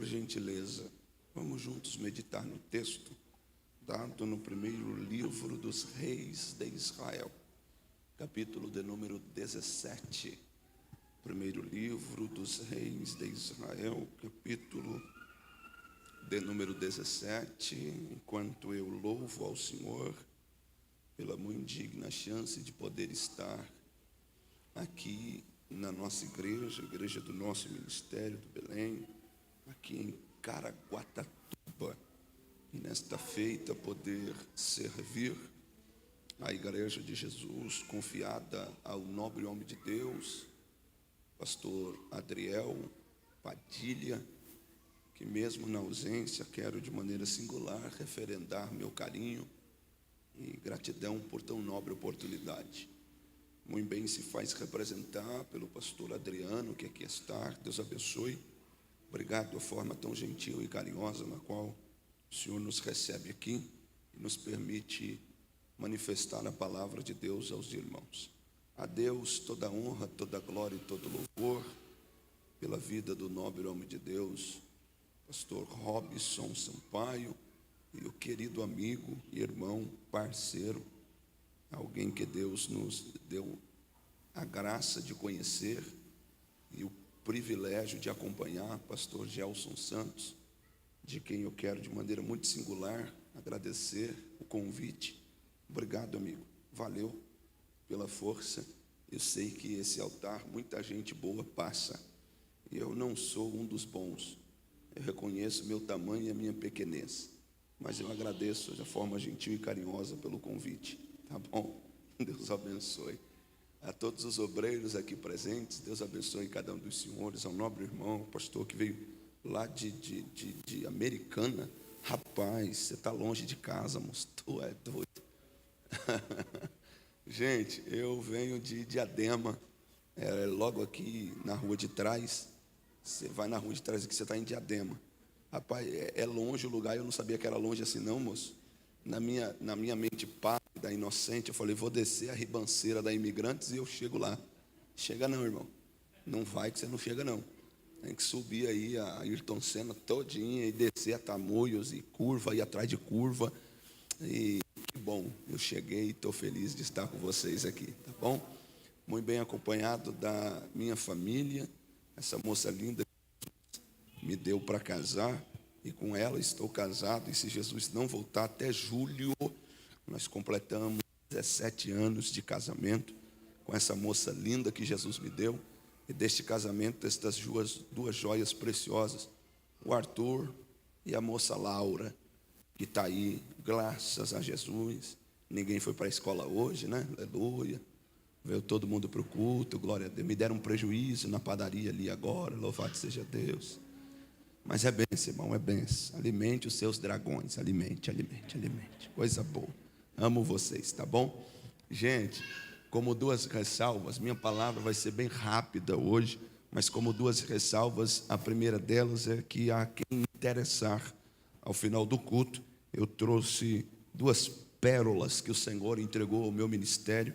gentileza, vamos juntos meditar no texto dado no primeiro livro dos reis de Israel, capítulo de número 17. Primeiro livro dos reis de Israel, capítulo de número 17. Enquanto eu louvo ao Senhor pela muito digna chance de poder estar aqui na nossa igreja, a igreja do nosso ministério do Belém, aqui em Caraguatatuba, e nesta feita poder servir a igreja de Jesus, confiada ao nobre homem de Deus, pastor Adriel Padilha, que mesmo na ausência quero de maneira singular referendar meu carinho e gratidão por tão nobre oportunidade. Muito bem se faz representar pelo pastor Adriano, que aqui está. Deus abençoe. Obrigado da forma tão gentil e carinhosa na qual o Senhor nos recebe aqui e nos permite manifestar a palavra de Deus aos irmãos. A Deus toda honra, toda glória e todo louvor pela vida do nobre homem de Deus, pastor Robson Sampaio, e o querido amigo, irmão, parceiro, alguém que Deus nos deu a graça de conhecer e o privilégio de acompanhar, pastor Gelson Santos, de quem eu quero de maneira muito singular agradecer o convite. Obrigado, amigo, valeu pela força. Eu sei que esse altar muita gente boa passa, e eu não sou um dos bons. Eu reconheço meu tamanho e a minha pequenez, mas eu agradeço de forma gentil e carinhosa pelo convite, tá bom? Deus abençoe a todos os obreiros aqui presentes. Deus abençoe cada um dos senhores, ao nobre irmão, o pastor que veio lá de Americana. Rapaz, você está longe de casa, moço, tu é doido. Gente, eu venho de Diadema, logo aqui na rua de trás. Você vai na rua de trás aqui, você está em Diadema. Rapaz, é longe o lugar, eu não sabia que era longe assim não, moço. Na minha mente pálida, inocente, eu falei, vou descer a ribanceira da Imigrantes e eu chego lá. Chega não, irmão. Não vai que você não chega não. Tem que subir aí a Ayrton Senna todinha e descer a Tamoios e curva, ir atrás de curva. E que bom, eu cheguei e estou feliz de estar com vocês aqui, tá bom? Muito bem acompanhado da minha família, essa moça linda que me deu para casar, e com ela estou casado, e se Jesus não voltar até julho, nós completamos 17 anos de casamento com essa moça linda que Jesus me deu, e deste casamento, estas duas joias preciosas, o Arthur e a moça Laura, que está aí, graças a Jesus. Ninguém foi para a escola hoje, né? Aleluia. Veio todo mundo para o culto, glória a Deus. Me deram um prejuízo na padaria ali agora, louvado seja Deus. Mas é bênção, irmão, é bênção. Alimente os seus dragões, alimente. Coisa boa. Amo vocês, tá bom? Gente, como duas ressalvas, minha palavra vai ser bem rápida hoje, mas como duas ressalvas, a primeira delas é que a quem interessar, ao final do culto, eu trouxe duas pérolas que o Senhor entregou ao meu ministério,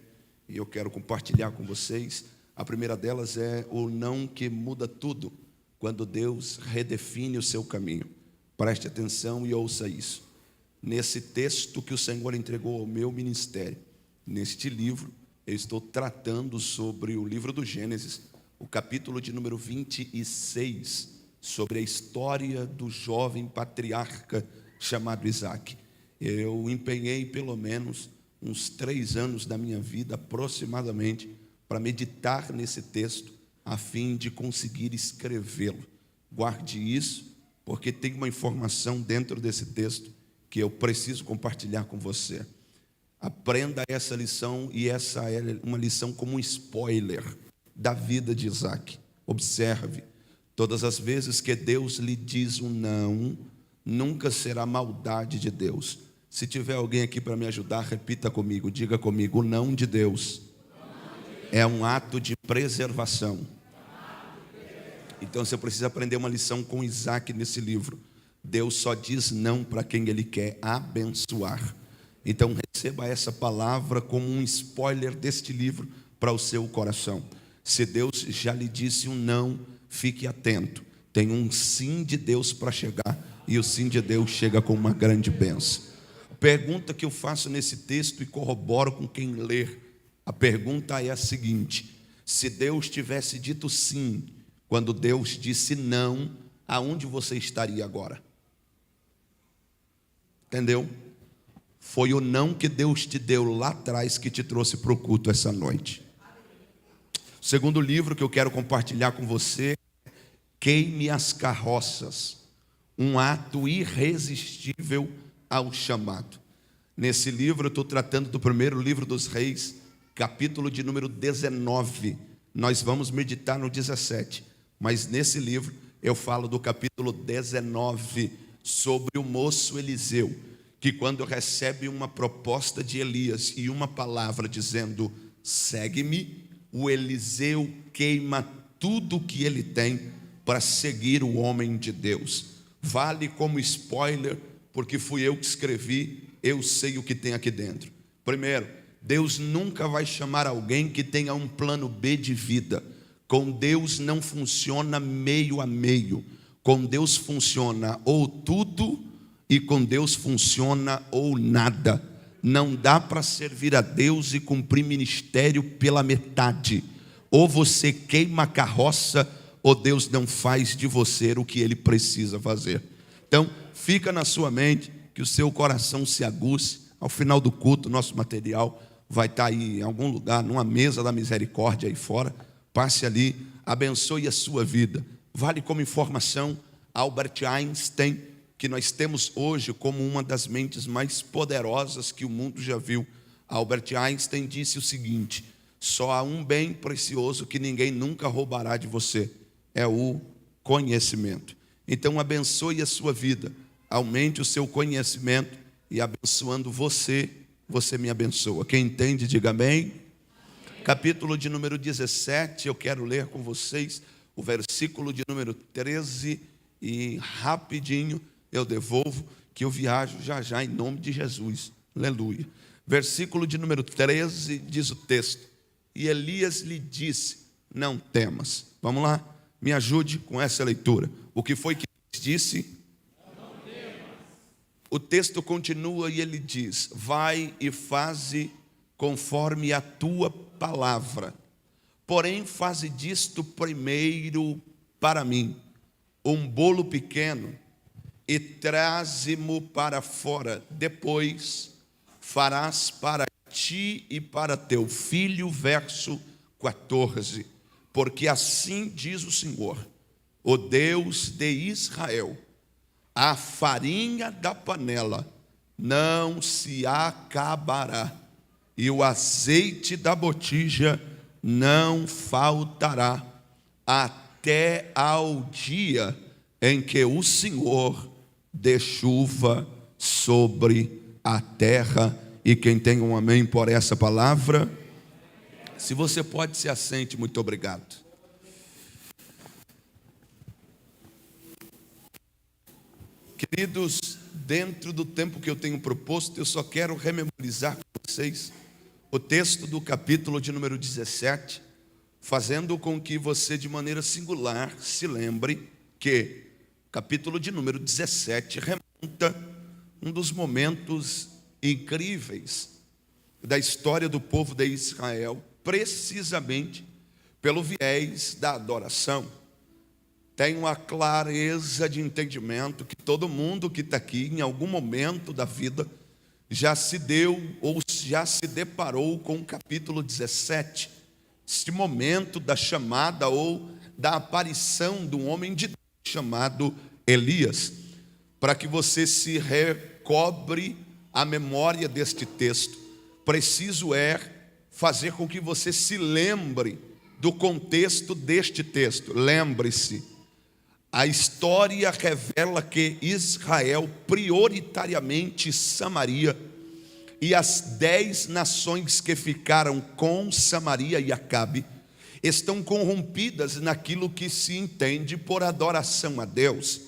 e eu quero compartilhar com vocês. A primeira delas é o não que muda tudo, quando Deus redefine o seu caminho. Preste atenção e ouça isso. Nesse texto que o Senhor entregou ao meu ministério, neste livro, eu estou tratando sobre o livro do Gênesis, o capítulo de número 26, sobre a história do jovem patriarca chamado Isaac. Eu empenhei pelo menos uns 3 anos da minha vida, aproximadamente, para meditar nesse texto, a fim de conseguir escrevê-lo. Guarde isso, porque tem uma informação dentro desse texto que eu preciso compartilhar com você. Aprenda essa lição, e essa é uma lição como um spoiler da vida de Isaac. Observe, todas as vezes que Deus lhe diz um não, nunca será maldade de Deus. Se tiver alguém aqui para me ajudar, repita comigo, diga comigo: o não de Deus é um ato de preservação. Então você precisa aprender uma lição com Isaac nesse livro. Deus só diz não para quem Ele quer abençoar. Então receba essa palavra como um spoiler deste livro para o seu coração. Se Deus já lhe disse um não, fique atento. tem um sim de Deus para chegar, e o sim de Deus chega com uma grande bênção. A pergunta que eu faço nesse texto e corroboro com quem ler, a pergunta é a seguinte: se Deus tivesse dito sim, quando Deus disse não, aonde você estaria agora? Entendeu? Foi o não que Deus te deu lá atrás que te trouxe para o culto essa noite. O segundo livro que eu quero compartilhar com você, Queime as Carroças, um ato irresistível ao chamado. Nesse livro eu estou tratando do primeiro livro dos Reis, capítulo de número 19. Nós vamos meditar no 17, mas nesse livro eu falo do capítulo 19, sobre o moço Eliseu, que quando recebe uma proposta de Elias e uma palavra dizendo, segue-me, o Eliseu queima tudo o que ele tem para seguir o homem de Deus. Vale como spoiler, porque fui eu que escrevi, eu sei o que tem aqui dentro. Primeiro, Deus nunca vai chamar alguém que tenha um plano B de vida. Com Deus não funciona meio a meio. Com Deus funciona ou tudo, e com Deus funciona ou nada. Não dá para servir a Deus e cumprir ministério pela metade. Ou você queima a carroça, ou Deus não faz de você o que Ele precisa fazer. Então, fica na sua mente, que o seu coração se aguce. Ao final do culto, nosso material vai estar aí em algum lugar, numa mesa da misericórdia aí fora. Passe ali, abençoe a sua vida. Vale como informação, Albert Einstein, que nós temos hoje como uma das mentes mais poderosas que o mundo já viu. Albert Einstein disse o seguinte: só há um bem precioso que ninguém nunca roubará de você, é o conhecimento. Então abençoe a sua vida, aumente o seu conhecimento, e abençoando você, você me abençoa. Quem entende, diga amém. Capítulo de número 17, eu quero ler com vocês o versículo de número 13, e rapidinho eu devolvo, que eu viajo já já em nome de Jesus, aleluia. Versículo de número 13, diz o texto: e Elias lhe disse, não temas. Vamos lá, me ajude com essa leitura. O que foi que Elias disse? Não temas. O texto continua e ele diz, vai e faze conforme a tua palavra, porém faze disto primeiro para mim um bolo pequeno, e traze-mo para fora, depois farás para ti e para teu filho. Verso 14, porque assim diz o Senhor, o Deus de Israel, a farinha da panela não se acabará, e o azeite da botija não faltará, até ao dia em que o Senhor dê chuva sobre a terra. E quem tem um amém por essa palavra? Se você pode, se assente. Muito obrigado. Queridos, dentro do tempo que eu tenho proposto, eu só quero rememorizar com vocês o texto do capítulo de número 17, fazendo com que você, de maneira singular, se lembre que o capítulo de número 17 remonta um dos momentos incríveis da história do povo de Israel, precisamente pelo viés da adoração. Tenho a clareza de entendimento que todo mundo que está aqui, em algum momento da vida, já se deu ou já se deparou com o capítulo 17, este momento da chamada ou da aparição de um homem de Deus chamado Elias. Para que você se recobre a memória deste texto, preciso fazer com que você se lembre do contexto deste texto. Lembre-se, a história revela que Israel, prioritariamente Samaria, e as 10 nações que ficaram com Samaria e Acabe, estão corrompidas naquilo que se entende por adoração a Deus.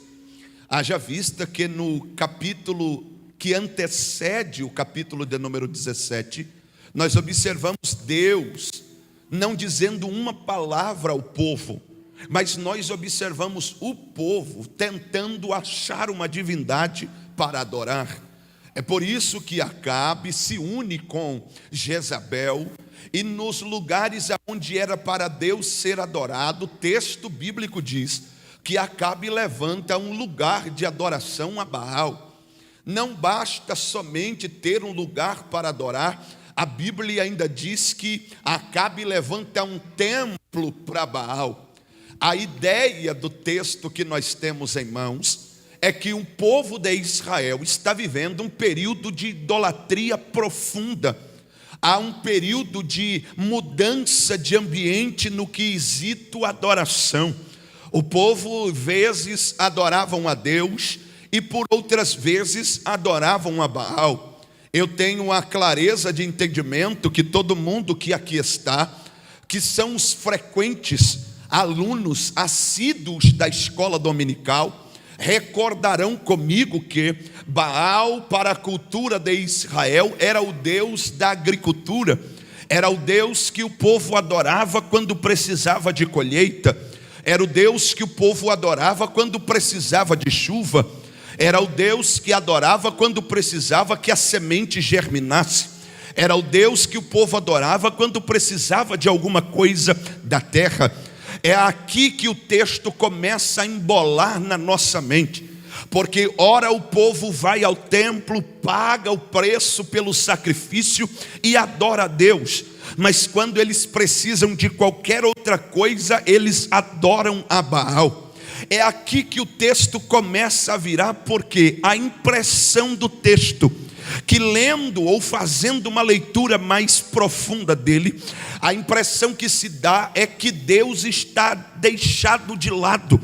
Haja vista que no capítulo que antecede o capítulo de número 17, nós observamos Deus não dizendo uma palavra ao povo, Mas nós observamos o povo tentando achar uma divindade para adorar. É por isso que Acabe se une com Jezabel, e nos lugares onde era para Deus ser adorado, o texto bíblico diz que Acabe levanta um lugar de adoração a Baal. Não basta somente ter um lugar para adorar, a Bíblia ainda diz que Acabe levanta um templo para Baal. A ideia do texto que nós temos em mãos é que o povo de Israel está vivendo um período de idolatria profunda. Há um período de mudança de ambiente no quesito adoração. O povo, vezes, adoravam a Deus e por outras vezes adoravam a Baal. Eu tenho a clareza de entendimento que todo mundo que aqui está, que são os frequentes alunos assíduos da escola dominical, recordarão comigo que Baal, para a cultura de Israel, era o Deus da agricultura, era o Deus que o povo adorava quando precisava de colheita, era o Deus que o povo adorava quando precisava de chuva, era o Deus que adorava quando precisava que a semente germinasse, era o Deus que o povo adorava quando precisava de alguma coisa da terra. É aqui que o texto começa a embolar na nossa mente, porque ora o povo vai ao templo, paga o preço pelo sacrifício e adora a Deus, mas quando eles precisam de qualquer outra coisa, eles adoram a Baal. É aqui que o texto começa a virar, porque a impressão do texto, que lendo ou fazendo uma leitura mais profunda dele, a impressão que se dá é que Deus está deixado de lado.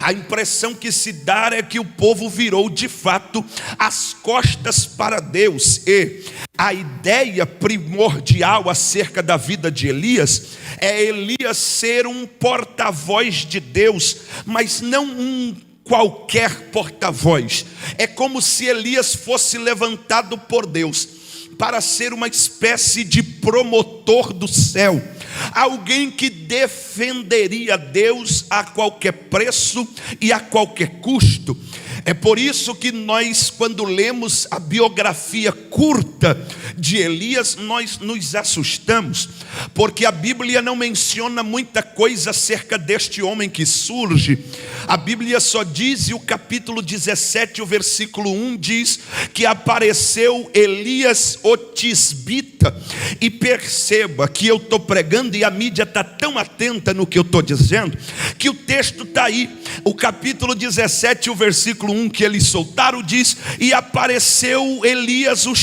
A impressão que se dá é que o povo virou de fato as costas para Deus. E a ideia primordial acerca da vida de Elias é Elias ser um porta-voz de Deus, mas não um qualquer porta-voz. É como se Elias fosse levantado por Deus para ser uma espécie de promotor do céu, alguém que defenderia Deus a qualquer preço e a qualquer custo. É por isso que nós, quando lemos a biografia curta de Elias, nós nos assustamos, porque a Bíblia não menciona muita coisa acerca deste homem que surge. A Bíblia só diz, e o capítulo 17, o versículo 1 diz que apareceu Elias o tisbita. E perceba que eu estou pregando e a mídia está tão atenta no que eu estou dizendo, que o texto está aí. O capítulo 17, o versículo 1 que eles soltaram diz: e apareceu Elias o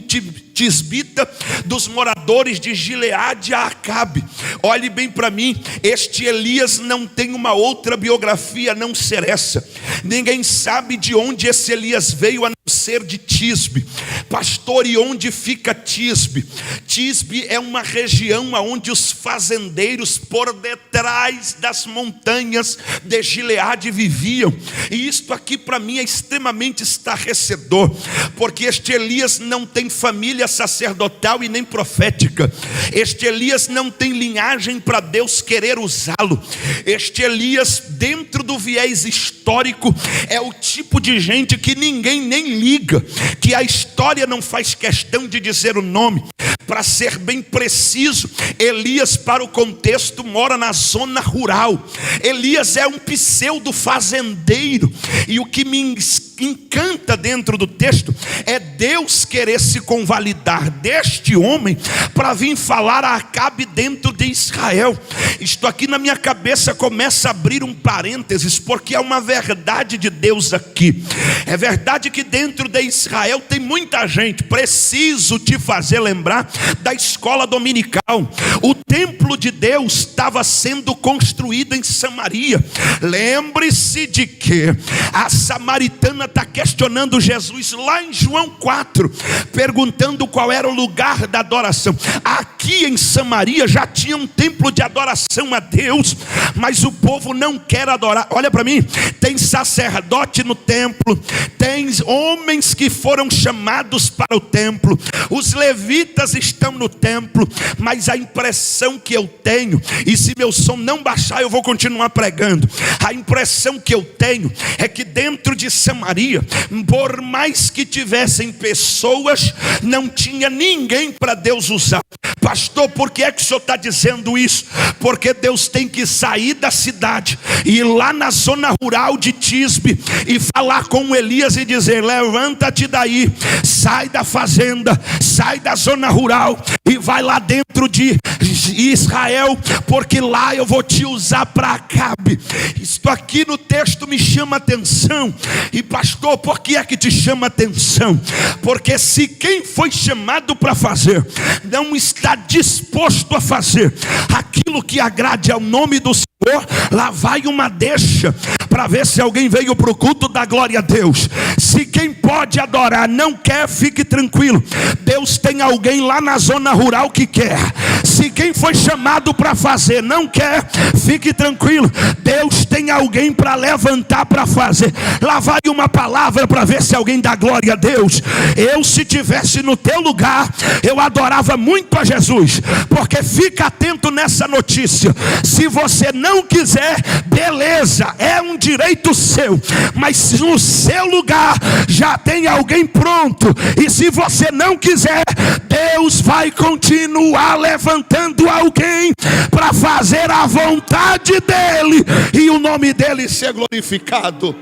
tisbita dos moradores de Gileade a Acabe. Olhe bem para mim, este Elias não tem uma outra biografia a não ser essa. Ninguém sabe de onde esse Elias veio a não ser de Tisbe. Pastor, e onde fica Tisbe? Tisbe é uma região onde os fazendeiros por detrás das montanhas de Gileade viviam. E isto aqui para mim é extremamente estarrecedor, porque este Elias não tem família sacerdotal e nem profética. Este Elias não tem linhagem para Deus querer usá-lo. Este Elias, dentro do viés histórico, é o tipo de gente que ninguém nem liga, que a história não faz questão de dizer o nome. Para ser bem preciso, Elias, para o contexto, mora na zona rural. Elias é um pseudo fazendeiro, e o que me encanta dentro do texto é Deus querer se convalidar deste homem para vir falar a Acabe dentro de Israel. Isto aqui na minha cabeça começa a abrir um parênteses, porque é uma verdade de Deus aqui. É verdade que dentro de Israel tem muita gente. Preciso te fazer lembrar da escola dominical. O templo de Deus estava sendo construído em Samaria. Lembre-se de que a samaritana está questionando Jesus lá em João 4, perguntando qual era o lugar da adoração. Aqui em Samaria já tinha um templo de adoração a Deus, mas o povo não quer adorar. Olha para mim, tem sacerdote no templo, tem homens que foram chamados para o templo, os levitas estão no templo, mas a impressão que eu tenho, e se meu som não baixar eu vou continuar pregando, a impressão que eu tenho é que dentro de Samaria, por mais que tivessem pessoas, não tinha ninguém para Deus usar. Pastor, por que é que o senhor está dizendo isso? Porque Deus tem que sair da cidade e ir lá na zona rural de Tisbe e falar com Elias e dizer: levanta-te daí, sai da fazenda, sai da zona rural e vai lá dentro de Israel, porque lá eu vou te usar para Acabe. Isto aqui no texto me chama atenção. E pastor, por que é que te chama atenção? Porque se quem foi chamado para fazer não está disposto a fazer aquilo que agrade ao nome do Senhor, lá vai uma deixa para ver se alguém veio para o culto da glória a Deus. Se quem pode adorar não quer, fique tranquilo, Deus tem alguém lá na zona rural que quer. Se quem foi chamado para fazer não quer, fique tranquilo, Deus tem alguém para levantar para fazer. Lá vai uma palavra para ver se alguém dá glória a Deus. Eu, se tivesse no teu lugar, eu adorava muito a Jesus, porque fica atento nessa notícia: se você não quiser, beleza, é um direito seu, mas no seu lugar já tem alguém pronto, e se você não quiser, Deus vai continuar levantando alguém para fazer a vontade dele e o nome dele ser glorificado.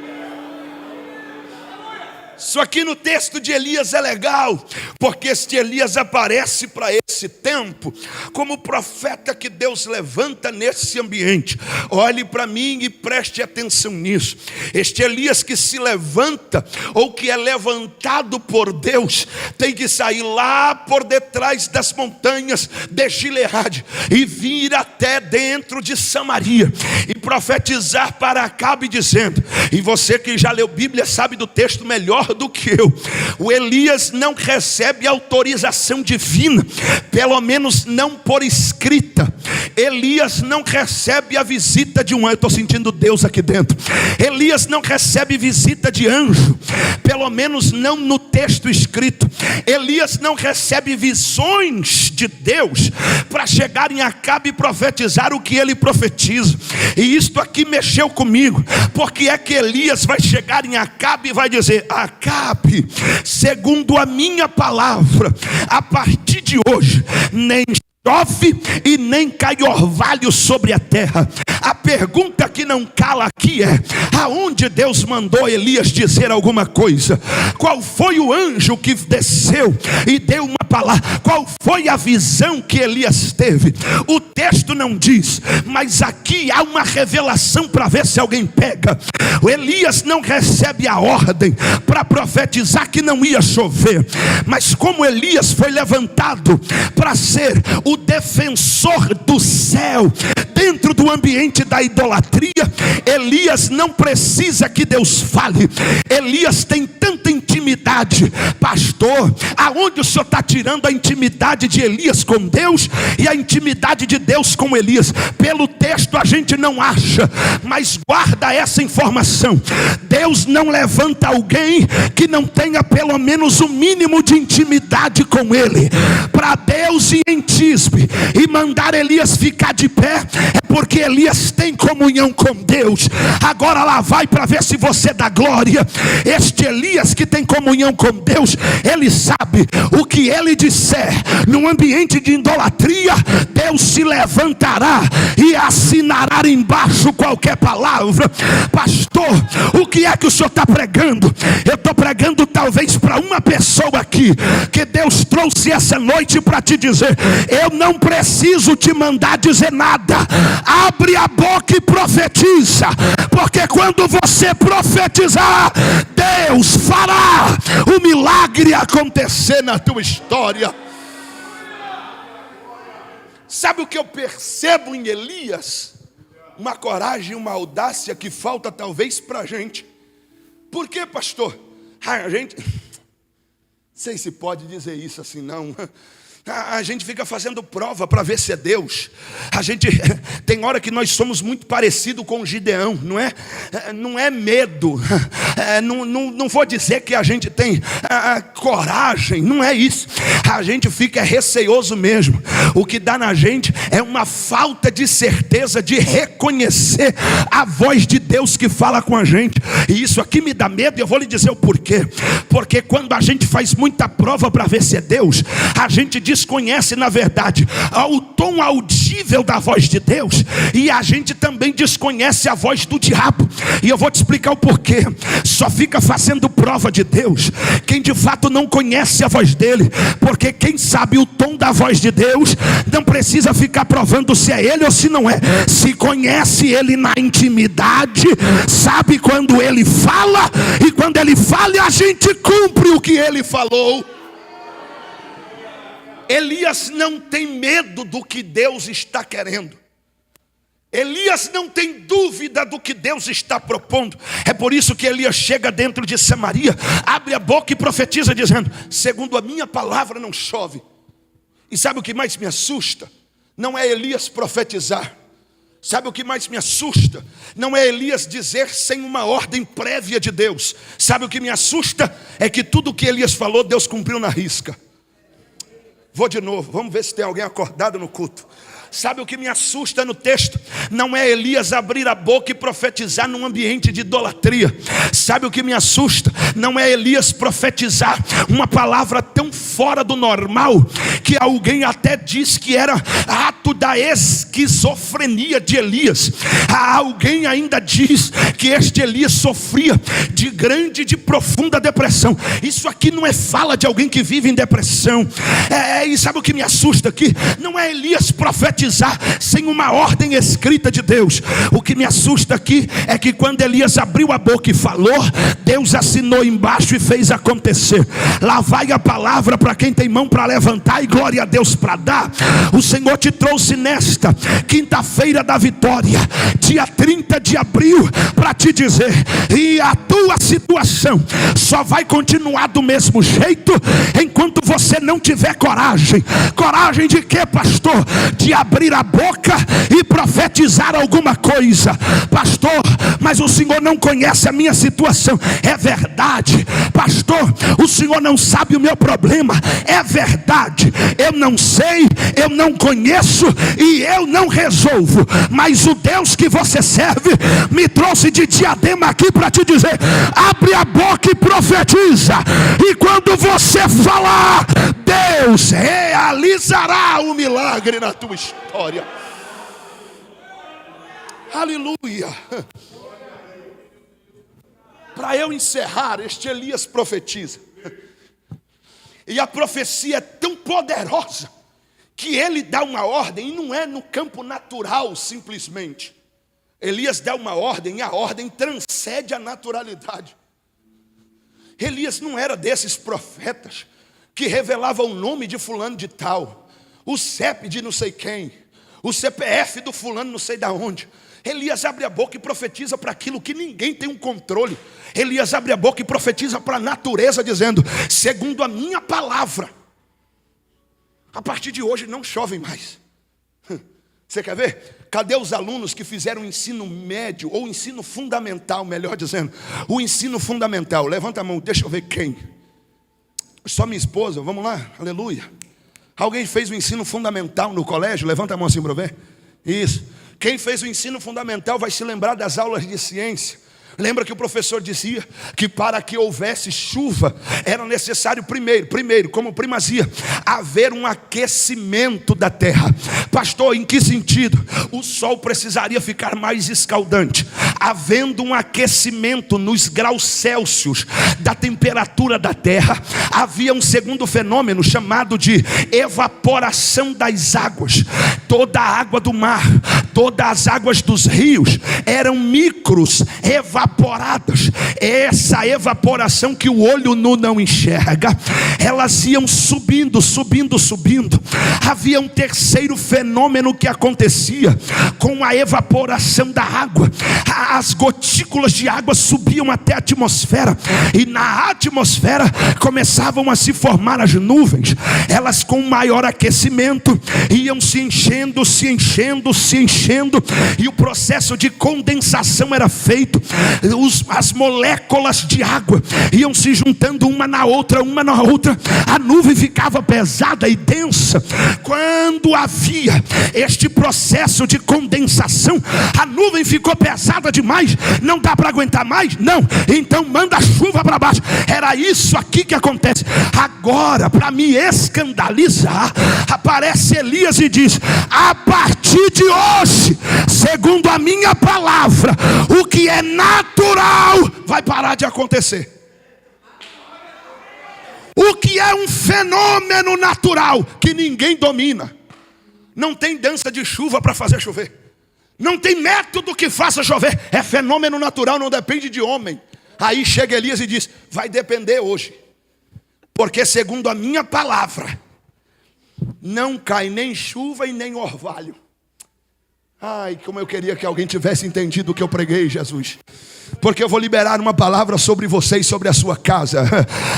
Isso aqui no texto de Elias é legal, porque este Elias aparece para esse tempo como o profeta que Deus levanta nesse ambiente. Olhe para mim e preste atenção nisso. Este Elias que se levanta, ou que é levantado por Deus, tem que sair lá por detrás das montanhas de Gileade e vir até dentro de Samaria e profetizar para Acabe dizendo, e você que já leu Bíblia sabe do texto melhor do que eu, o Elias não recebe autorização divina, pelo menos não por escrita. Elias não recebe a visita de um anjo. Eu estou sentindo Deus aqui dentro. Elias não recebe visita de anjo, pelo menos não no texto escrito. Elias não recebe visões de Deus para chegar em Acabe e profetizar o que ele profetiza. E isto aqui mexeu comigo, porque é que Elias vai chegar em Acabe e vai dizer: Acabe, segundo a minha palavra, a partir de hoje nem chove e nem cai orvalho sobre a terra. A pergunta que não cala aqui é: aonde Deus mandou Elias dizer alguma coisa? Qual foi o anjo que desceu e deu uma palavra? Qual foi a visão que Elias teve? O texto não diz, mas aqui há uma revelação para ver se alguém pega. O Elias não recebe a ordem para profetizar que não ia chover, mas como Elias foi levantado para ser o defensor do céu dentro do ambiente da idolatria, Elias não precisa que Deus fale. Elias tem tanta intimidade. Pastor, aonde o senhor está tirando a intimidade de Elias com Deus e a intimidade de Deus com Elias? Pelo texto a gente não acha, mas guarda essa informação: Deus não levanta alguém que não tenha pelo menos o mínimo de intimidade com ele. Para Deus ir em Tisbe e mandar Elias ficar de pé, é porque Elias tem comunhão com Deus. Agora lá vai para ver se você dá glória. Este Elias que tem comunhão com Deus, ele sabe o que ele disser num ambiente de idolatria, Deus se levantará e assinará embaixo qualquer palavra. Pastor, o que é que o senhor está pregando? Eu estou pregando talvez para uma pessoa aqui que Deus trouxe essa noite para te dizer: eu não preciso te mandar dizer nada. Abre a boca e profetiza, porque quando você profetizar, Deus fará o milagre acontecer na tua história. Sabe o que eu percebo em Elias? Uma coragem, uma audácia que falta talvez para a gente. Por que, pastor? A gente, não sei se pode dizer isso assim, não. A gente fica fazendo prova para ver se é Deus. A gente tem hora que nós somos muito parecidos com o Gideão, não é? Não é medo. Não vou dizer que a gente tem coragem, não é isso. A gente fica receoso mesmo. O que dá na gente é uma falta de certeza de reconhecer a voz de Deus que fala com a gente. E isso aqui me dá medo, e eu vou lhe dizer o porquê. Porque quando a gente faz muita prova para ver se é Deus, a gente desconhece, na verdade, o tom audível da voz de Deus, e a gente também desconhece a voz do diabo. E eu vou te explicar o porquê. Só fica fazendo prova de Deus quem de fato não conhece a voz dele, porque quem sabe o tom da voz de Deus não precisa ficar provando se é ele ou se não é. Se conhece ele na intimidade, sabe quando ele fala, e quando ele fala a gente cumpre o que ele falou. Elias não tem medo do que Deus está querendo. Elias não tem dúvida do que Deus está propondo. É por isso que Elias chega dentro de Samaria, abre a boca e profetiza dizendo: segundo a minha palavra não chove. E sabe o que mais me assusta? Não é Elias profetizar. Sabe o que mais me assusta? Não é Elias dizer sem uma ordem prévia de Deus. Sabe o que me assusta? É que tudo o que Elias falou, Deus cumpriu na risca. Vou de novo, vamos ver se tem alguém acordado no culto. Sabe o que me assusta no texto? Não é Elias abrir a boca e profetizar num ambiente de idolatria. Sabe o que me assusta? Não é Elias profetizar uma palavra tão fora do normal que alguém até diz que era ato da esquizofrenia de Elias. Alguém ainda diz que este Elias sofria de grande e de profunda depressão. Isso aqui não é fala de alguém que vive em depressão. E sabe o que me assusta aqui? Não é Elias profetizar sem uma ordem escrita de Deus. O que me assusta aqui é que quando Elias abriu a boca e falou, Deus assinou embaixo e fez acontecer. Lá vai a palavra para quem tem mão para levantar e glória a Deus para dar. O Senhor te trouxe nesta quinta-feira da vitória, dia 30 de abril, para te dizer: e a tua situação só vai continuar do mesmo jeito enquanto você não tiver coragem. Coragem de quê, pastor? De abrir a boca e profetizar alguma coisa. Pastor, mas o Senhor não conhece a minha situação. É verdade. Pastor, o Senhor não sabe o meu problema. É verdade. Eu não sei, eu não conheço e eu não resolvo. Mas o Deus que você serve me trouxe de Diadema aqui para te dizer: abre a boca e profetiza. E quando você falar, Deus realizará o milagre na tua história. Aleluia. Para eu encerrar, este Elias profetiza. E a profecia é tão poderosa que ele dá uma ordem, e não é no campo natural simplesmente. Elias dá uma ordem, e a ordem transcende a naturalidade. Elias não era desses profetas que revelava o nome de fulano de tal, o CEP de não sei quem, o CPF do fulano não sei da onde. Elias abre a boca e profetiza para aquilo que ninguém tem um controle. Elias abre a boca e profetiza para a natureza, dizendo: segundo a minha palavra, a partir de hoje não chove mais. Você quer ver? Cadê os alunos que fizeram o ensino médio, ou ensino fundamental, melhor dizendo, o ensino fundamental? Levanta a mão, deixa eu ver quem. Só minha esposa, vamos lá, aleluia. Alguém fez o ensino fundamental no colégio? Levanta a mão assim para eu ver. Isso. Quem fez o ensino fundamental vai se lembrar das aulas de ciência. Lembra que o professor dizia que para que houvesse chuva era necessário primeiro, como primazia, haver um aquecimento da terra. Pastor, em que sentido? O sol precisaria ficar mais escaldante. Havendo um aquecimento nos graus Celsius da temperatura da terra, havia um segundo fenômeno chamado de evaporação das águas. Toda a água do mar, todas as águas dos rios eram micros evaporados evaporadas. Essa evaporação que o olho nu não enxerga, elas iam subindo, subindo, subindo. Havia um terceiro fenômeno que acontecia com a evaporação da água. As gotículas de água subiam até a atmosfera, e na atmosfera começavam a se formar as nuvens. Elas, com maior aquecimento, iam se enchendo, se enchendo, se enchendo, e o processo de condensação era feito. As moléculas de água iam se juntando uma na outra, uma na outra. A nuvem ficava pesada e densa. Quando havia este processo de condensação, a nuvem ficou pesada demais, não dá para aguentar mais, não, então manda a chuva para baixo. Era isso aqui que acontece. Agora, para me escandalizar, aparece Elias e diz: a partir de hoje, segundo a minha palavra, o que é natural vai parar de acontecer. O que é um fenômeno natural que ninguém domina. Não tem dança de chuva para fazer chover. Não tem método que faça chover. É fenômeno natural, não depende de homem. Aí chega Elias e diz: vai depender hoje. Porque segundo a minha palavra, não cai nem chuva e nem orvalho. Ai, como eu queria que alguém tivesse entendido o que eu preguei, Jesus. Porque eu vou liberar uma palavra sobre você e sobre a sua casa.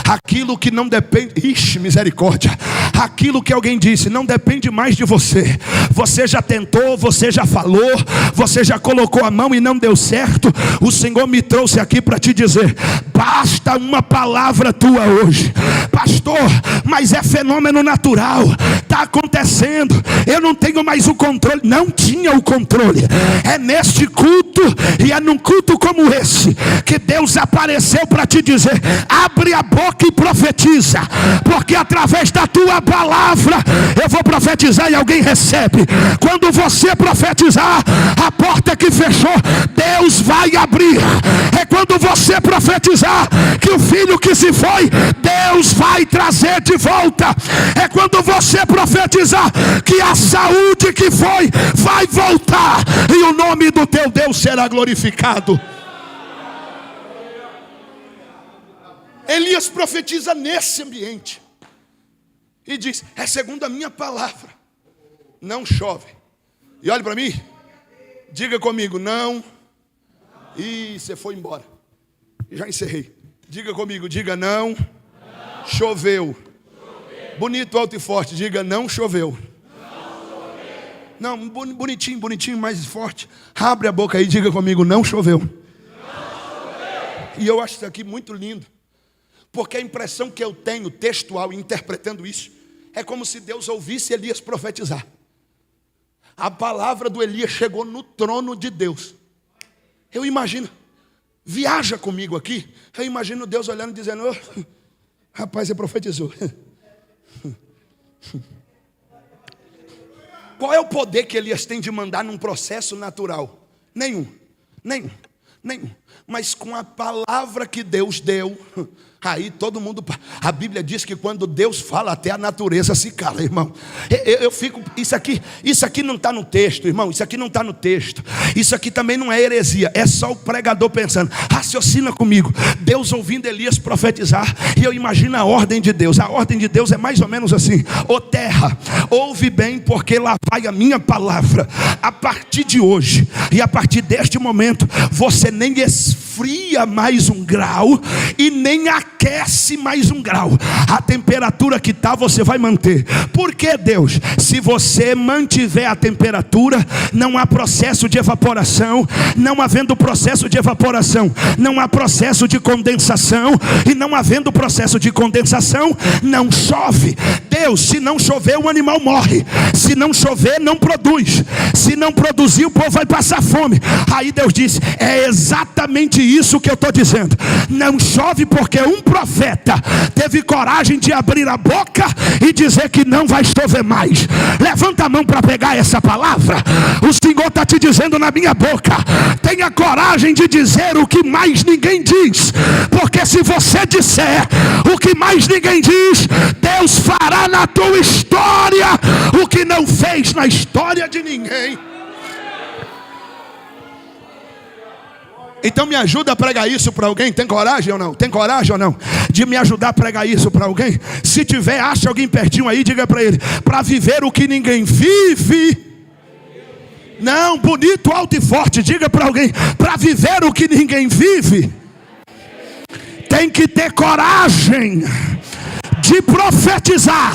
Aquilo que não depende, ixi, misericórdia. Aquilo que alguém disse não depende mais de você. Você já tentou, você já falou, você já colocou a mão e não deu certo. O Senhor me trouxe aqui para te dizer: basta uma palavra tua hoje. Pastor, mas é fenômeno natural, está acontecendo, eu não tenho mais o controle. Não tinha o controle. É neste culto, e é num culto como esse, que Deus apareceu para te dizer: abre a boca e profetiza, porque através da tua palavra eu vou profetizar e alguém recebe. Quando você profetizar, a porta que fechou, Deus vai abrir. É quando você profetizar que o filho que se foi, Deus vai trazer de volta. É quando você profetizar que a saúde que foi, vai voltar, e o nome do teu Deus será glorificado. Elias profetiza nesse ambiente e diz: é segundo a minha palavra, não chove. E olhe para mim, diga comigo: não. E você foi embora. Já encerrei. Diga comigo, diga não. Choveu. Bonito, alto e forte. Diga: não choveu. Não, bonitinho, bonitinho, mais forte. Abre a boca aí, diga comigo: não choveu. E eu acho isso aqui muito lindo, porque a impressão que eu tenho textual, interpretando isso, é como se Deus ouvisse Elias profetizar. A palavra do Elias chegou no trono de Deus. Eu imagino, viaja comigo aqui, eu imagino Deus olhando e dizendo: oh, rapaz, você profetizou. Qual é o poder que Elias tem de mandar num processo natural? Nenhum. Mas com a palavra que Deus deu, aí todo mundo, a Bíblia diz que quando Deus fala, até a natureza se cala, irmão. Eu fico, isso aqui não está no texto, irmão. Isso aqui não está no texto. Isso aqui também não é heresia. É só o pregador pensando. Raciocina comigo. Deus ouvindo Elias profetizar, e eu imagino a ordem de Deus. A ordem de Deus é mais ou menos assim: ô terra, ouve bem, porque lá vai a minha palavra. A partir de hoje e a partir deste momento, você nem esfria mais um grau e nem aquece mais um grau. A temperatura que está, você vai manter. Por que, Deus? Se você mantiver a temperatura, não há processo de evaporação. Não havendo processo de evaporação, não há processo de condensação. E não havendo processo de condensação, não chove. Deus, se não chover, o animal morre. Se não chover, não produz. Se não produzir, o povo vai passar fome. Aí Deus disse: é exatamente isso que eu estou dizendo. Não chove porque um profeta teve coragem de abrir a boca e dizer que não vai chover mais. Levanta a mão para pegar essa palavra. O Senhor está te dizendo na minha boca: tenha coragem de dizer o que mais ninguém diz, porque se você disser o que mais ninguém diz, Deus fará na tua história o que não fez na história de ninguém. Então me ajuda a pregar isso para alguém. Tem coragem ou não? Tem coragem ou não? De me ajudar a pregar isso para alguém? Se tiver, acha alguém pertinho aí, diga para ele. Para viver o que ninguém vive. Não, bonito, alto e forte. Diga para alguém. Para viver o que ninguém vive, tem que ter coragem de profetizar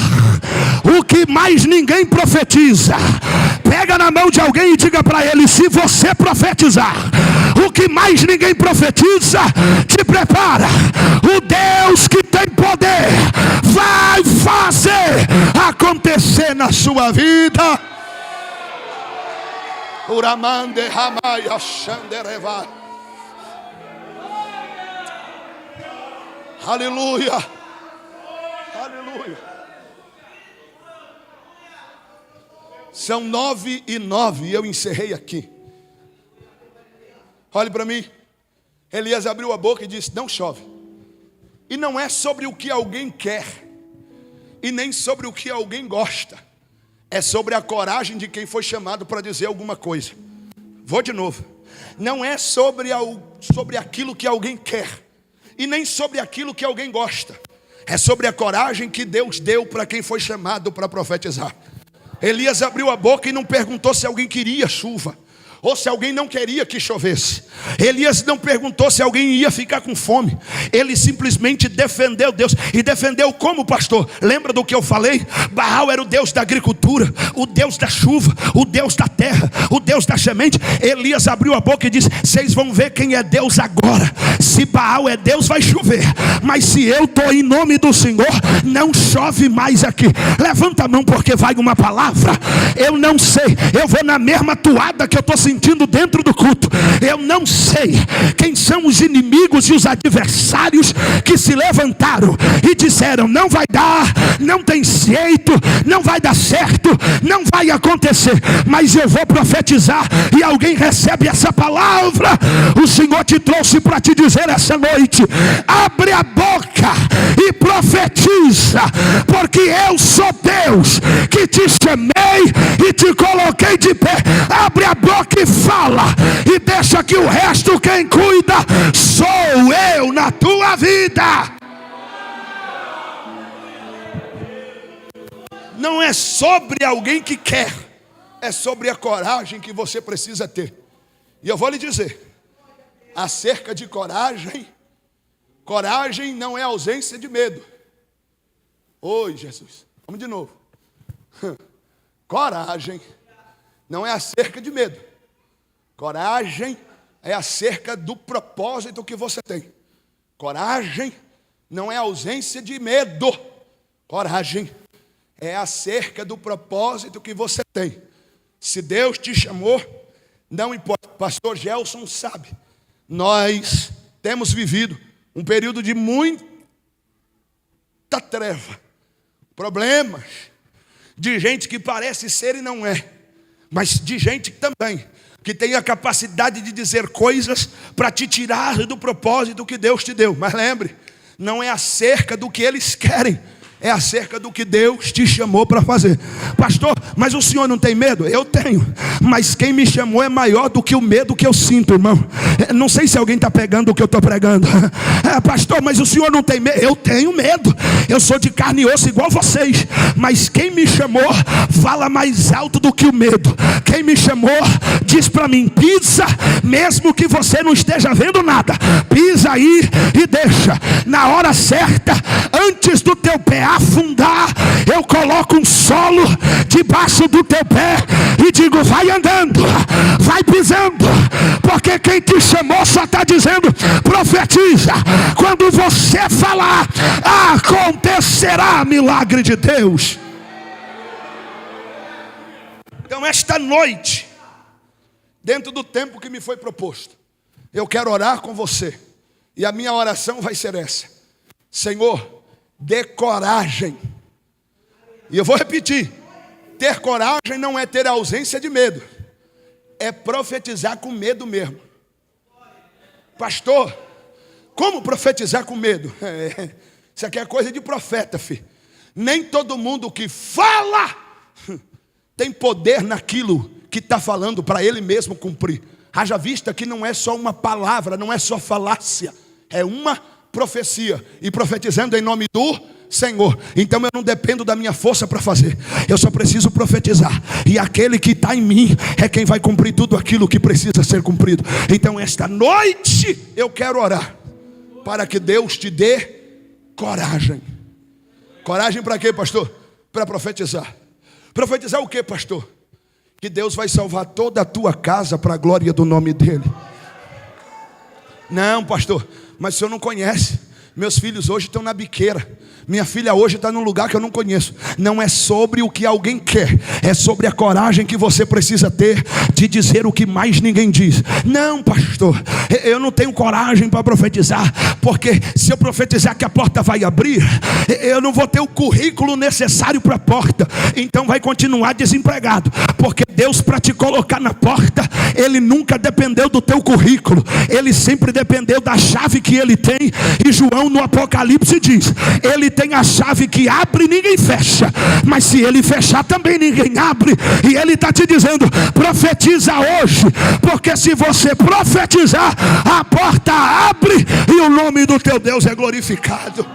o que mais ninguém profetiza. Pega na mão de alguém e diga para ele: se você profetizar o que mais ninguém profetiza, te prepara, o Deus que tem poder vai fazer acontecer na sua vida. Uramande Ramaya Shandereva. Aleluia. Aleluia. São 9:09 e eu encerrei aqui. Olhe para mim. Elias abriu a boca e disse: não chove. E não é sobre o que alguém quer, e nem sobre o que alguém gosta. É sobre a coragem de quem foi chamado para dizer alguma coisa. Vou de novo. Não é sobre aquilo que alguém quer, e nem sobre aquilo que alguém gosta. É sobre a coragem que Deus deu para quem foi chamado para profetizar. Elias abriu a boca e não perguntou se alguém queria chuva, ou se alguém não queria que chovesse. Elias não perguntou se alguém ia ficar com fome. Ele simplesmente defendeu Deus. E defendeu como, pastor? Lembra do que eu falei? Baal era o Deus da agricultura, o Deus da chuva, o Deus da terra, o Deus da semente. Elias abriu a boca e disse: vocês vão ver quem é Deus agora. Se Baal é Deus, vai chover. Mas se eu estou em nome do Senhor, não chove mais aqui. Levanta a mão, porque vai uma palavra. Eu não sei, eu vou na mesma toada que eu estou sentindo dentro do culto. Eu não sei quem são os inimigos e os adversários que se levantaram e disseram: não vai dar, não tem jeito, não vai dar certo, não vai acontecer. Mas eu vou profetizar, e alguém recebe essa palavra. O Senhor te trouxe para te dizer essa noite: abre a boca e profetiza, porque eu sou Deus que te chamei e te coloquei de pé. Abre a boca e fala, e deixa que o resto quem cuida sou eu na tua vida. Não é sobre alguém que quer, é sobre a coragem que você precisa ter. E eu vou lhe dizer, acerca de coragem, coragem não é ausência de medo. Oi, Jesus, vamos de novo. Coragem não é acerca de medo. Coragem é acerca do propósito que você tem. Coragem não é ausência de medo. Coragem é acerca do propósito que você tem. Se Deus te chamou, não importa. Pastor Gelson sabe, nós temos vivido um período de muita treva, problemas, de gente que parece ser e não é, mas de gente também que tem a capacidade de dizer coisas para te tirar do propósito que Deus te deu. Mas lembre, não é acerca do que eles querem, é acerca do que Deus te chamou para fazer. Pastor, mas o senhor não tem medo? Eu tenho, mas quem me chamou é maior do que o medo que eu sinto, irmão. Não sei se alguém está pegando o que eu estou pregando. Pastor, mas o senhor não tem medo? Eu tenho medo, eu sou de carne e osso igual vocês, mas quem me chamou fala mais alto do que o medo. Quem me chamou diz para mim: pisa, mesmo que você não esteja vendo nada, pisa aí e deixa. Na hora certa, antes do teu pé afundar, eu coloco um solo debaixo do teu pé e digo: vai andando, vai pisando, porque quem te chamou só está dizendo: profetiza. Quando você falar, acontecerá milagre de Deus. Então esta noite, dentro do tempo que me foi proposto, eu quero orar com você, e a minha oração vai ser essa: Senhor, dê coragem. E eu vou repetir: ter coragem não é ter ausência de medo, é profetizar com medo mesmo. Pastor, como profetizar com medo? Isso aqui é coisa de profeta, filho. Nem todo mundo que fala tem poder naquilo que está falando para ele mesmo cumprir. Haja vista que não é só uma palavra, não é só falácia, é uma profecia. E profetizando em nome do Senhor. Então eu não dependo da minha força para fazer, eu só preciso profetizar. E aquele que está em mim é quem vai cumprir tudo aquilo que precisa ser cumprido. Então esta noite eu quero orar para que Deus te dê coragem. Coragem para quê, pastor? Para profetizar. Profetizar o quê, pastor? Que Deus vai salvar toda a tua casa para a glória do nome dele. Não, pastor, mas o senhor não conhece. Meus filhos hoje estão na biqueira. Minha filha hoje está num lugar que eu não conheço. Não é sobre o que alguém quer, é sobre a coragem que você precisa ter de dizer o que mais ninguém diz. Não, pastor, eu não tenho coragem para profetizar, porque se eu profetizar que a porta vai abrir, eu não vou ter o currículo necessário para a porta. Então vai continuar desempregado, porque Deus, para te colocar na porta, Ele nunca dependeu do teu currículo, Ele sempre dependeu da chave que Ele tem. E João no Apocalipse diz: Ele tem a chave que abre e ninguém fecha, mas se Ele fechar também ninguém abre. E Ele está te dizendo: profetiza hoje, porque se você profetizar, a porta abre e o nome do teu Deus é glorificado.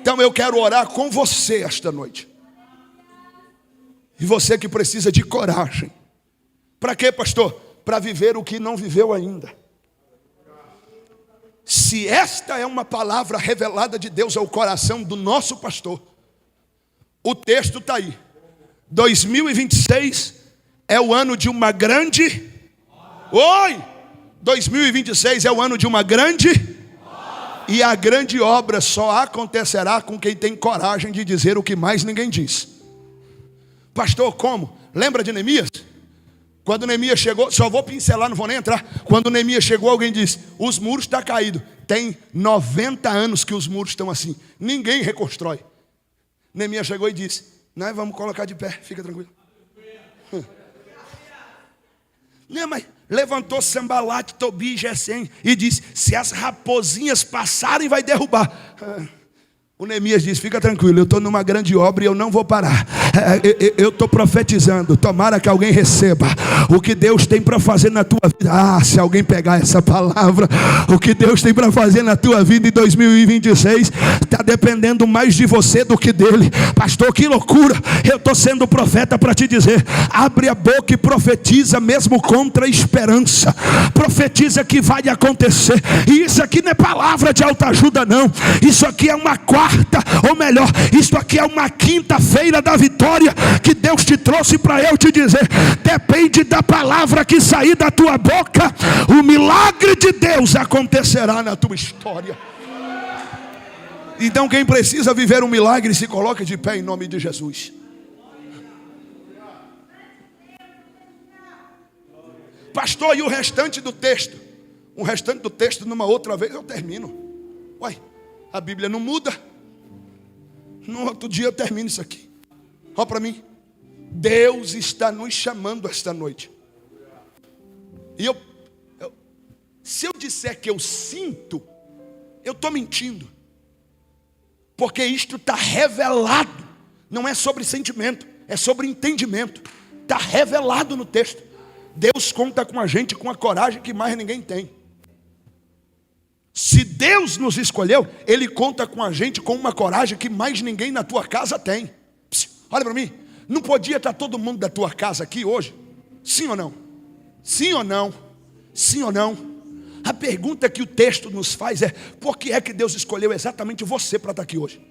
Então eu quero orar com você esta noite. E você que precisa de coragem. Para quê, pastor? Para viver o que não viveu ainda. Se esta é uma palavra revelada de Deus ao coração do nosso pastor, o texto está aí. 2026 é o ano de uma grande... 2026 é o ano de uma grande... E a grande obra só acontecerá com quem tem coragem de dizer o que mais ninguém diz. Pastor, como? Lembra de Neemias? Quando Neemias chegou, só vou pincelar, não vou nem entrar. Quando Neemias chegou, alguém disse: os muros estão caídos. Tem 90 anos que os muros estão assim, ninguém reconstrói. Neemias chegou e disse: nós vamos colocar de pé, fica tranquilo. Não, mas levantou Sambalate, Tobi e Gesem e disse: se as raposinhas passarem, vai derrubar. O Neemias disse: fica tranquilo, eu estou numa grande obra e eu não vou parar. Eu estou profetizando, tomara que alguém receba o que Deus tem para fazer na tua vida. Se alguém pegar essa palavra, o que Deus tem para fazer na tua vida em 2026 está dependendo mais de você do que dele. Pastor, que loucura. Eu estou sendo profeta para te dizer: abre a boca e profetiza mesmo contra a esperança. Profetiza que vai acontecer. E isso aqui não é palavra de autoajuda não. Isso aqui é uma quarta, ou melhor, isso aqui é uma quinta-feira da vitória que Deus te trouxe para eu te dizer: depende da palavra que sair da tua boca, o milagre de Deus acontecerá na tua história. Então quem precisa viver um milagre, se coloque de pé em nome de Jesus. Pastor, e o restante do texto? O restante do texto, numa outra vez eu termino. Uai, a Bíblia não muda. No outro dia eu termino isso aqui. Olha para mim. Deus está nos chamando esta noite. E se eu disser que eu sinto, eu estou mentindo. Porque isto está revelado. Não é sobre sentimento, é sobre entendimento. Está revelado no texto. Deus conta com a gente com a coragem que mais ninguém tem. Se Deus nos escolheu, Ele conta com a gente com uma coragem que mais ninguém na tua casa tem. Olha para mim. Não podia estar todo mundo da tua casa aqui hoje? Sim ou não? Sim ou não? Sim ou não? A pergunta que o texto nos faz é: por que é que Deus escolheu exatamente você para estar aqui hoje?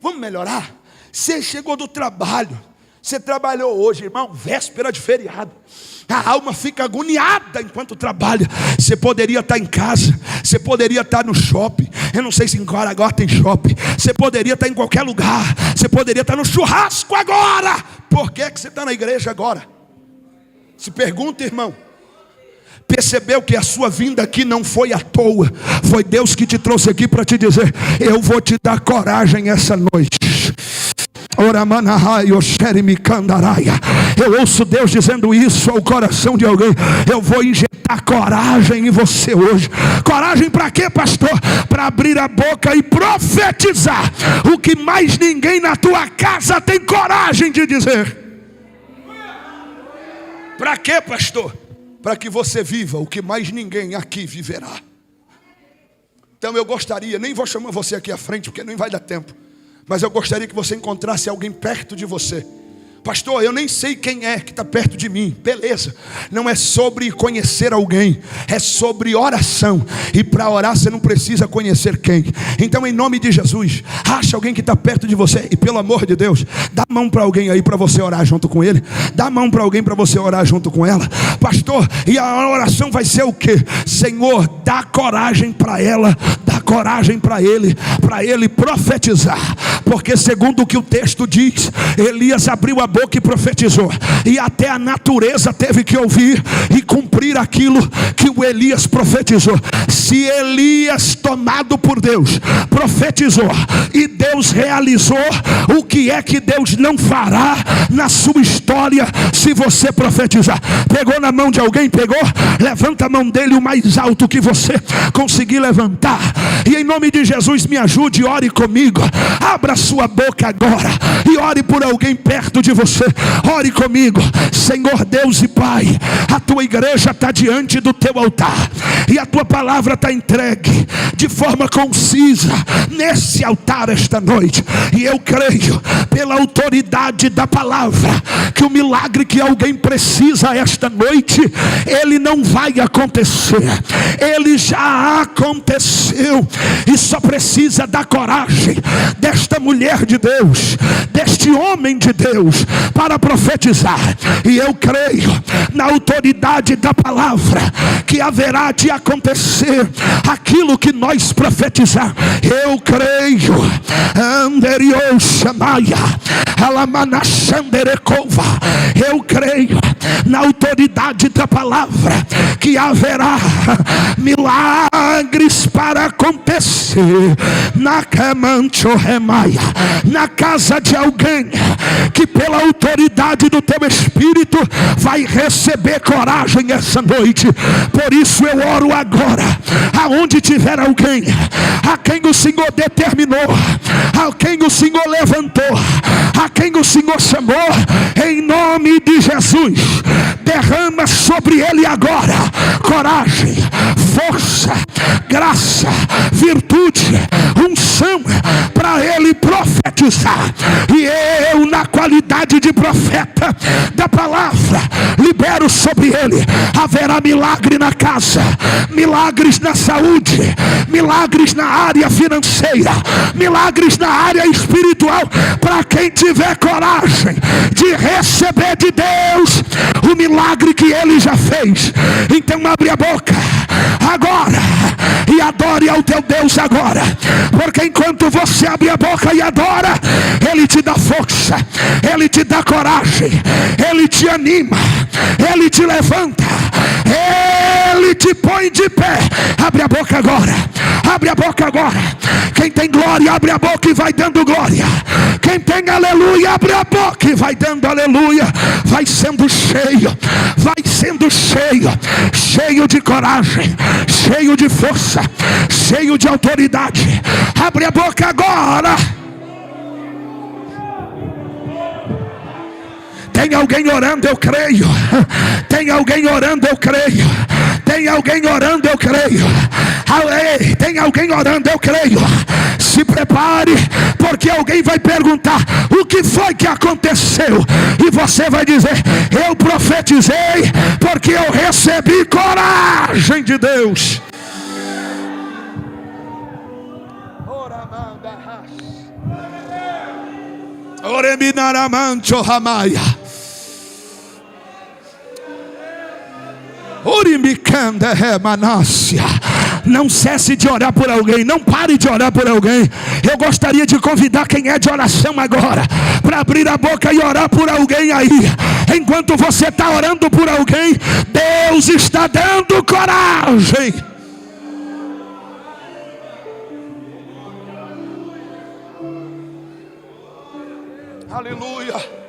Vamos melhorar? Você chegou do trabalho, você trabalhou hoje, irmão, véspera de feriado. A alma fica agoniada enquanto trabalha. Você poderia estar em casa, você poderia estar no shopping. Eu não sei se em Caraguá tem shopping. Você poderia estar em qualquer lugar. Você poderia estar no churrasco agora. Por que você está na igreja agora? Se pergunta, irmão. Percebeu que a sua vinda aqui não foi à toa. Foi Deus que te trouxe aqui para te dizer: eu vou te dar coragem essa noite. Eu ouço Deus dizendo isso ao coração de alguém: eu vou injetar coragem em você hoje. Coragem para quê, pastor? Para abrir a boca e profetizar o que mais ninguém na tua casa tem coragem de dizer. Para quê, pastor? Para que você viva o que mais ninguém aqui viverá. Então eu gostaria, nem vou chamar você aqui à frente, porque nem vai dar tempo, mas eu gostaria que você encontrasse alguém perto de você. Pastor, eu nem sei quem é que está perto de mim. Beleza, não é sobre conhecer alguém, é sobre oração. E para orar você não precisa conhecer quem. Então em nome de Jesus, acha alguém que está perto de você. E pelo amor de Deus, dá a mão para alguém aí para você orar junto com ele. Dá a mão para alguém para você orar junto com ela. Pastor, e a oração vai ser o quê? Senhor, dá coragem para ela, dá coragem para ele profetizar. Porque segundo o que o texto diz, Elias abriu a boca e profetizou, e até a natureza teve que ouvir e cumprir aquilo que o Elias profetizou. Se Elias, tomado por Deus, profetizou e Deus realizou, o que é que Deus não fará na sua história se você profetizar? Pegou na mão de alguém? Pegou? Levanta a mão dele o mais alto que você conseguir levantar, e em nome de Jesus me ajude e ore comigo. Abra sua boca agora e ore por alguém perto de você. Ore comigo. Senhor Deus e Pai, a tua igreja está diante do teu altar, e a tua palavra está entregue de forma concisa nesse altar esta noite, e eu creio pela autoridade da palavra que o milagre que alguém precisa esta noite, ele não vai acontecer, ele já aconteceu, e só precisa da coragem desta mulher de Deus, deste homem de Deus, para profetizar. E eu creio na autoridade da palavra que haverá de acontecer aquilo que nós profetizar. Eu creio eu creio na autoridade da palavra que haverá milagres para acontecer na casa de alguém que pela autoridade do teu Espírito vai receber coragem essa noite. Por isso eu oro agora, aonde tiver alguém a quem o Senhor determinou, a quem o Senhor levantou, a quem o Senhor chamou, em nome de Jesus, derrama sobre ele agora coragem, força, graça, virtude, unção para ele profetizar. E eu, na qualidade de profeta da palavra, libero sobre ele: haverá milagre na casa, milagres na saúde, milagres na área financeira, milagres na área espiritual, para quem tiver coragem de receber de Deus o milagre que ele já fez. Então abre a boca agora e adore ao teu Deus agora, porque enquanto você abre a boca e adora, ele te dá força, ele te dá coragem, ele te anima, ele te levanta, ele te põe de pé. Abre a boca agora, abre a boca agora. Quem tem glória, abre a boca e vai dando glória. Quem tem aleluia, abre a boca e vai dando aleluia. Vai sendo cheio, vai sendo cheio, cheio de coragem, cheio de força, cheio de autoridade. Abre a boca agora. Tem alguém orando, eu creio. Tem alguém orando, eu creio. Tem alguém orando, eu creio. Tem alguém orando, eu creio. Se prepare, porque alguém vai perguntar: o que foi que aconteceu? E você vai dizer: eu profetizei porque eu recebi coragem de Deus. Oreminaramancho Ramaya. Não cesse de orar por alguém, não pare de orar por alguém. Eu gostaria de convidar quem é de oração agora para abrir a boca e orar por alguém aí. Enquanto você está orando por alguém, Deus está dando coragem. Aleluia.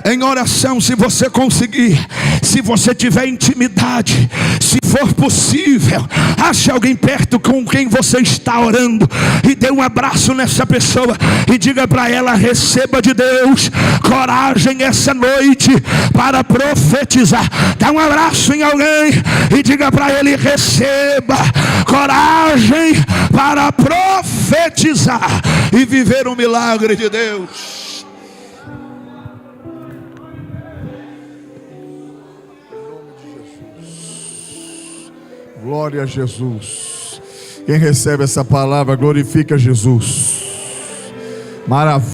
Em oração, se você conseguir, Se você tiver intimidade, se for possível, ache alguém perto com quem você está orando e dê um abraço nessa pessoa e diga para ela: receba de Deus coragem essa noite para profetizar. Dá um abraço em alguém e diga para ele: receba coragem para profetizar e viver um milagre de Deus. Glória a Jesus. Quem recebe essa palavra glorifica Jesus. Maravilha.